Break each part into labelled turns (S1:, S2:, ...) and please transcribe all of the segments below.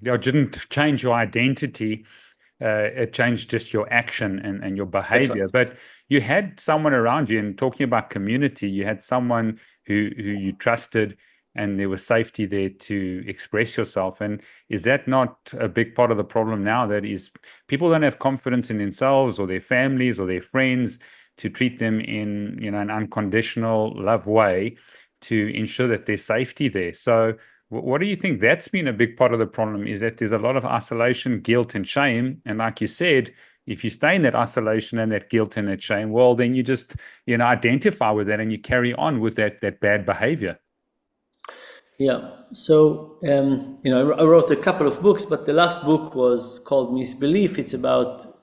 S1: It didn't change your identity. It changed just your action and your
S2: That's right.
S1: behavior. But you had someone around you, and talking about community, you had someone who you trusted, and there was safety there to express yourself. And is that not a big part of the problem now? That is, people don't have confidence in themselves or their families or their friends to treat them in, an unconditional love way to ensure that there's safety there. So what do you think that's been a big part of the problem, is that there's a lot of isolation, guilt, and shame. And like you said, if you stay in that isolation and that guilt and that shame, well, then you just, identify with that and you carry on with that bad behavior.
S2: Yeah. So, I wrote a couple of books, but the last book was called Misbelief. It's about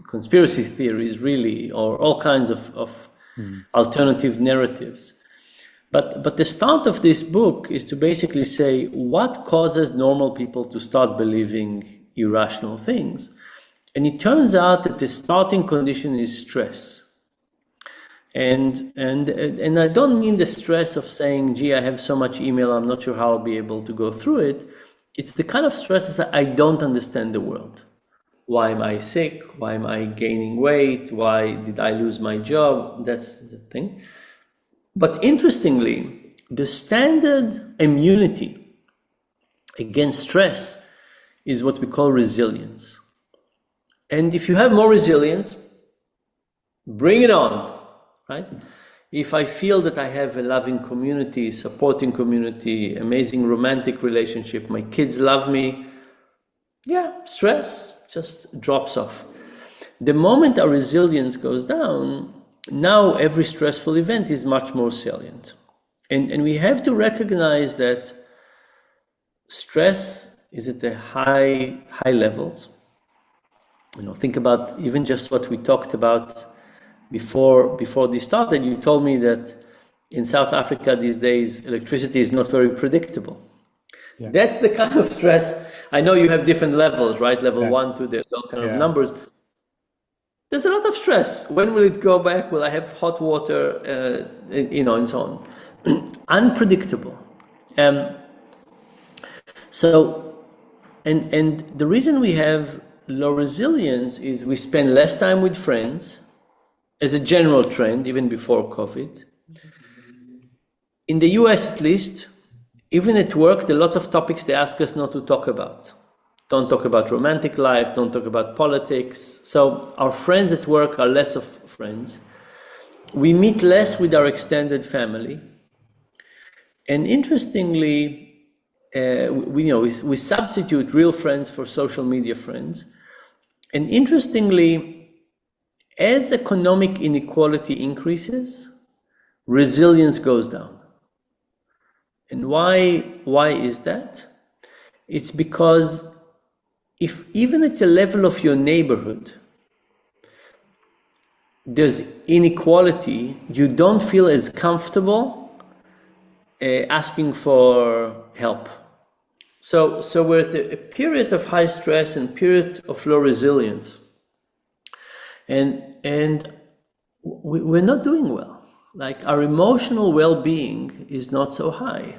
S2: conspiracy theories, really, or all kinds of
S1: Mm.
S2: alternative narratives. But the start of this book is to basically say what causes normal people to start believing irrational things. And it turns out that the starting condition is stress. And I don't mean the stress of saying, gee, I have so much email, I'm not sure how I'll be able to go through it. It's the kind of stress that I don't understand the world. Why am I sick? Why am I gaining weight? Why did I lose my job? That's the thing. But interestingly, the standard immunity against stress is what we call resilience. And if you have more resilience, bring it on, right? If I feel that I have a loving community, supporting community, amazing romantic relationship, my kids love me, yeah, stress just drops off. The moment our resilience goes down, now every stressful event is much more salient. And we have to recognize that stress is at a high levels. Think about even just what we talked about before this started. You told me that in South Africa these days electricity is not very predictable.
S1: Yeah.
S2: That's the kind of stress. I know you have different levels, right? Level
S1: Yeah.
S2: 1 to the kind of
S1: Yeah.
S2: numbers. There's a lot of stress. When will it go back? Will I have hot water? And so on. Unpredictable. And the reason we have low resilience is we spend less time with friends, as a general trend, even before COVID. In the US, at least, even at work, there are lots of topics they ask us not to talk about. Don't talk about romantic life, don't talk about politics. So our friends at work are less of friends. We meet less with our extended family. And interestingly, we substitute real friends for social media friends. And interestingly, as economic inequality increases, resilience goes down. And why is that? It's because if even at the level of your neighborhood, there's inequality, you don't feel as comfortable asking for help. So we're at a period of high stress and period of low resilience. And we're not doing well. Like our emotional well-being is not so high.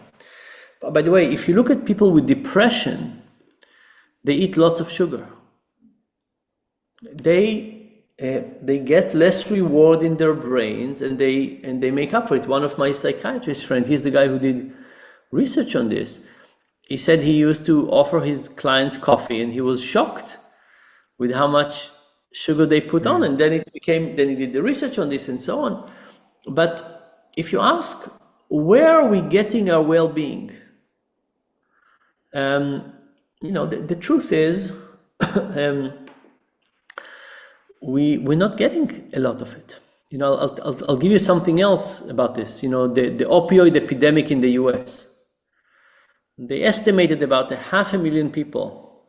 S2: But by the way, if you look at people with depression, they eat lots of sugar. They get less reward in their brains, and they make up for it. One of my psychiatrist friends, he's the guy who did research on this. He said he used to offer his clients coffee, and he was shocked with how much sugar they put on. And then he did the research on this and so on. But if you ask, where are we getting our well-being? The truth is, we're not getting a lot of it. I'll give you something else about this. The opioid epidemic in the US. They estimated about 500,000 people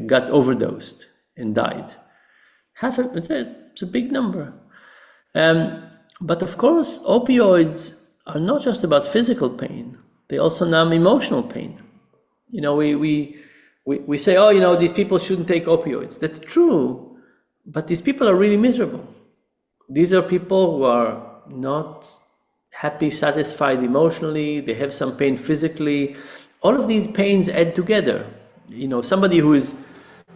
S2: got overdosed and died. It's a big number. But of course, opioids are not just about physical pain. They also numb emotional pain. We say, these people shouldn't take opioids. That's true, but these people are really miserable. These are people who are not happy, satisfied emotionally. They have some pain physically. all of these pains add together. Somebody who is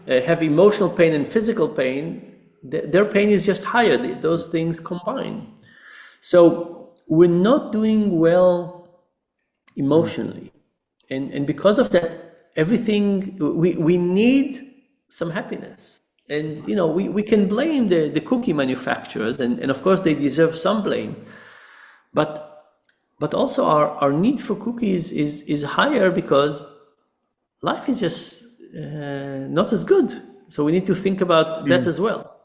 S2: have emotional pain and physical pain, their pain is just higher. Those things combine. So we're not doing well emotionally. And because of that, everything, we need some happiness. And, we can blame the cookie manufacturers, and of course they deserve some blame. But also our need for cookies is higher because life is just not as good. So we need to think about that as well.